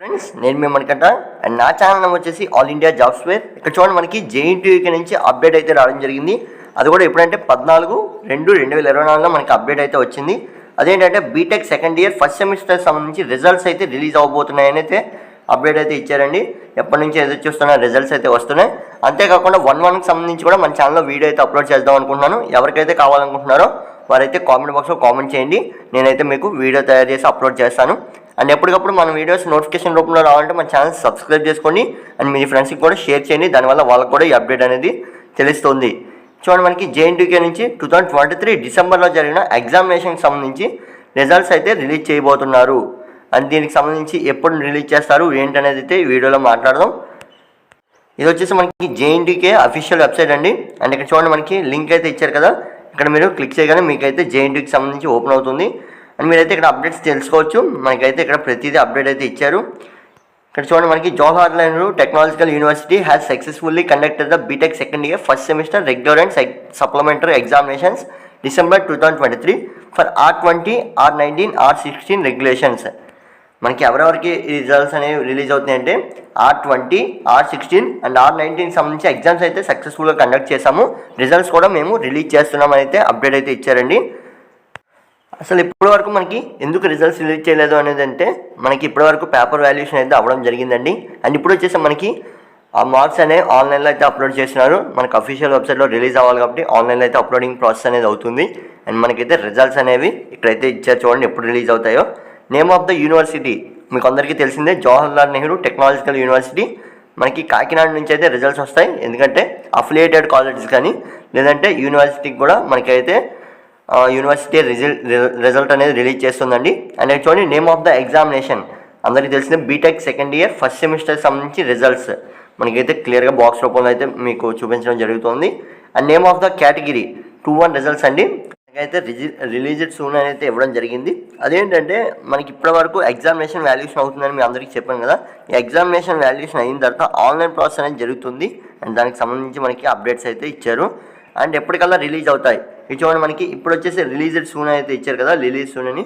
Friends నేను మీ మనకంట and నా channel number వచ్చేసి ఆల్ ఇండియా జాబ్స్ ఫేర్. ఇక్కడ చూడండి మనకి జేఎన్టీయూకే నుంచి అప్డేట్ అయితే రావడం జరిగింది. అది కూడా ఎప్పుడంటే 14/2/2024లో మనకి అప్డేట్ అయితే వచ్చింది. అదేంటంటే BTech second year first semester సంబంధించి రిజల్ట్స్ అయితే రిలీజ్ అవబోతున్నాయని అయితే అప్డేట్ అయితే ఇచ్చారండి. ఎప్పటి నుంచి ఎదురు చూస్తున్న రిజల్ట్స్ అయితే వస్తున్నాయి. అంతేకాకుండా 1-1కి సంబంధించి కూడా మన ఛానల్లో వీడియో అయితే అప్లోడ్ చేద్దాం అనుకుంటున్నాను. ఎవరికైతే కావాలనుకుంటున్నారో వారైతే కామెంట్ బాక్స్లో కామెంట్ చేయండి. నేనైతే మీకు వీడియో తయారు చేసి అప్లోడ్ చేస్తాను. అండ్ ఎప్పటికప్పుడు మన వీడియోస్ నోటిఫికేషన్ రూపంలో రావాలంటే మన ఛానల్ సబ్స్క్రైబ్ చేసుకోండి. అండ్ మీ ఫ్రెండ్స్కి కూడా షేర్ చేయండి. దానివల్ల వాళ్ళకు కూడా ఈ అప్డేట్ అనేది తెలుస్తుంది. చూడండి మనకి జేఎన్టీయూకే నుంచి 2023 డిసెంబర్లో జరిగిన ఎగ్జామినేషన్కి సంబంధించి రిజల్ట్స్ అయితే రిలీజ్ చేయబోతున్నారు. అండ్ దీనికి సంబంధించి ఎప్పుడు రిలీజ్ చేస్తారు ఏంటనేది అయితే ఈ వీడియోలో మాట్లాడదాం. ఇది వచ్చేసి మనకి జేఎన్టీయూకే అఫీషియల్ వెబ్సైట్ అండి. అండ్ ఇక్కడ చూడండి మనకి లింక్ అయితే ఇచ్చారు కదా, ఇక్కడ మీరు క్లిక్ చేయగానే మీకైతే జేఎన్టీయూకి సంబంధించి ఓపెన్ అవుతుంది. అండ్ మీరైతే ఇక్కడ అప్డేట్స్ తెలుసుకోవచ్చు. మనకైతే ఇక్కడ ప్రతిదీ అప్డేట్ అయితే ఇచ్చారు. ఇక్కడ చూడండి మనకి Jawaharlal Nehru Technological University has successfully conducted the BTech second year first semester regular and supplementary examinations December 2023 for R20, R19, R16 regulations. మనకి ఎవరెవరికి రిజల్ట్స్ అనేవి రిలీజ్ అవుతున్నాయంటే R20, R16 అండ్ R19కి సంబంధించి ఎగ్జామ్స్ అయితే సక్సెస్ఫుల్గా కండక్ట్ చేశాము. రిజల్ట్స్ కూడా మేము రిలీజ్ చేస్తున్నామని అయితే అప్డేట్ అయితే ఇచ్చారండి. అసలు ఇప్పటి వరకు మనకి ఎందుకు రిజల్ట్స్ రిలీజ్ చేయలేదు అనేది అంటే మనకి ఇప్పటి వరకు పేపర్ వాల్యుయేషన్ అయితే అవ్వడం జరిగిందండి. అండ్ ఇప్పుడు వచ్చేసి మనకి ఆ మార్క్స్ అనేవి ఆన్లైన్లో అయితే అప్లోడ్ చేస్తున్నారు. మనకి అఫీషియల్ వెబ్సైట్లో రిలీజ్ అవ్వాలి కాబట్టి ఆన్లైన్లో అయితే అప్లోడింగ్ ప్రాసెస్ అనేది అవుతుంది. అండ్ మనకైతే రిజల్ట్స్ అనేవి ఇక్కడైతే ఇచ్చారు. చూడండి ఎప్పుడు రిలీజ్ అవుతాయో. నేమ్ ఆఫ్ ద యూనివర్సిటీ మీకు అందరికీ తెలిసిందే, జవహర్లాల్ నెహ్రూ టెక్నాలజికల్ యూనివర్సిటీ. మనకి కాకినాడ నుంచి అయితే రిజల్ట్స్ వస్తాయి. ఎందుకంటే అఫిలియేటెడ్ కాలేజెస్ కానీ లేదంటే యూనివర్సిటీకి కూడా మనకైతే యూనివర్సిటీ రిజల్ట్ అనేది రిలీజ్ చేస్తుందండి. అండ్ చూడండి నేమ్ ఆఫ్ ద ఎగ్జామినేషన్ అందరికీ తెలిసిందే, BTech second year first semester సంబంధించి రిజల్ట్స్ మనకైతే క్లియర్గా బాక్స్ రూపంలో అయితే మీకు చూపించడం జరుగుతుంది. And name of the category 2-1 results అండి. అయితే రిలీజ్డ్ సూన్ అని అయితే ఇవ్వడం జరిగింది. అదేంటంటే మనకి ఇప్పటి వరకు ఎగ్జామినేషన్ వాల్యుయేషన్ అవుతుందని మీ అందరికీ చెప్పాను కదా. ఈ ఎగ్జామినేషన్ వాల్యుయేషన్ అయిన తర్వాత ఆన్లైన్ ప్రాసెస్ అనేది జరుగుతుంది. అండ్ దానికి సంబంధించి మనకి అప్డేట్స్ అయితే ఇచ్చారు. అండ్ ఎప్పటికల్లా రిలీజ్ అవుతాయి. ఇది చూడండి మనకి ఇప్పుడు వచ్చేసి రిలీజ్డ్ సూన్ అయితే ఇచ్చారు కదా, రిలీజ్ సూన్ అని.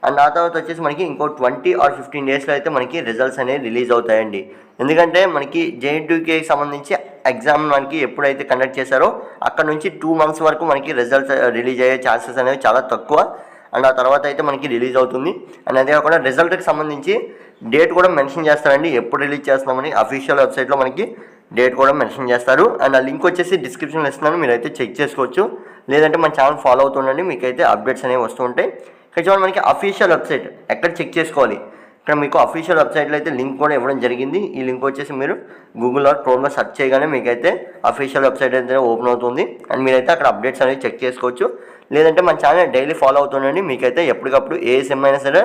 అండ్ ఆ తర్వాత వచ్చేసి మనకి ఇంకో 20 or 15 డేస్లో అయితే మనకి రిజల్ట్స్ అనేవి రిలీజ్ అవుతాయండి. ఎందుకంటే మనకి జేఎన్టీయూకేకి సంబంధించి ఎగ్జామ్ మనకి ఎప్పుడైతే కండక్ట్ చేశారో అక్కడ నుంచి 2 months వరకు మనకి రిజల్ట్స్ రిలీజ్ అయ్యే ఛాన్సెస్ అనేవి చాలా తక్కువ. అండ్ ఆ తర్వాత అయితే మనకి రిలీజ్ అవుతుంది. అండ్ అదే కాకుండా రిజల్ట్కి సంబంధించి డేట్ కూడా మెన్షన్ చేస్తారండి, ఎప్పుడు రిలీజ్ చేస్తున్నామని అఫీషియల్ వెబ్సైట్లో మనకి డేట్ కూడా మెన్షన్ చేస్తారు. అండ్ ఆ లింక్ వచ్చేసి డిస్క్రిప్షన్లో ఇస్తున్నాను, మీరైతే చెక్ చేసుకోవచ్చు. లేదంటే మన ఛానల్ ఫాలో అవుతుండండి, మీకైతే అప్డేట్స్ అనేవి వస్తూ ఉంటాయి. ఇక్కడ చూడండి మనకి అఫీషియల్ వెబ్సైట్ ఎక్కడ చెక్ చేసుకోవాలి. ఇక్కడ మీకు అఫీషియల్ వెబ్సైట్లో అయితే లింక్ కూడా ఇవ్వడం జరిగింది. ఈ లింక్ వచ్చేసి మీరు గూగుల్ ఆర్ క్రోమ్లో సెర్చ్ చేయగానే మీకైతే అఫీషియల్ వెబ్సైట్ అయితే ఓపెన్ అవుతుంది. అండ్ మీరైతే అక్కడ అప్డేట్స్ అనేవి చెక్ చేసుకోవచ్చు. లేదంటే మన ఛానల్ డైలీ ఫాలో అవుతుండండి, మీకైతే ఎప్పటికప్పుడు ఏ సెమ్ అయినా సరే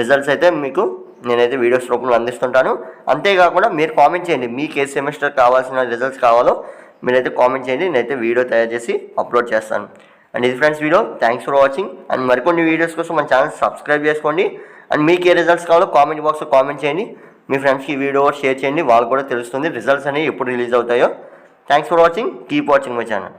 రిజల్ట్స్ అయితే మీకు నేనైతే వీడియోస్ రూపంలో అందిస్తుంటాను. అంతేకాకుండా మీరు కామెంట్ చేయండి, మీకు ఏ సెమిస్టర్ కావాల్సిన రిజల్ట్స్ కావాలో మీరైతే కామెంట్ చేయండి. నేనైతే వీడియో తయారు చేసి అప్లోడ్ చేస్తాను. అండ్ ఇది friends video. Thanks for watching. And మరికొన్ని వీడియోస్ కోసం మన ఛానల్ సబ్స్క్రైబ్ చేసుకోండి. అండ్ మీకు ఏ రిజల్ట్స్ కావాలో కామెంట్ బాక్స్లో కామెంట్ చేయండి. మీ ఫ్రెండ్స్కి ఈ వీడియో షేర్ చేయండి, వాళ్ళు కూడా తెలుస్తుంది రిజల్ట్స్ అనేవి ఎప్పుడు రిలీజ్ అవుతాయో. Thanks for watching. Keep watching my channel.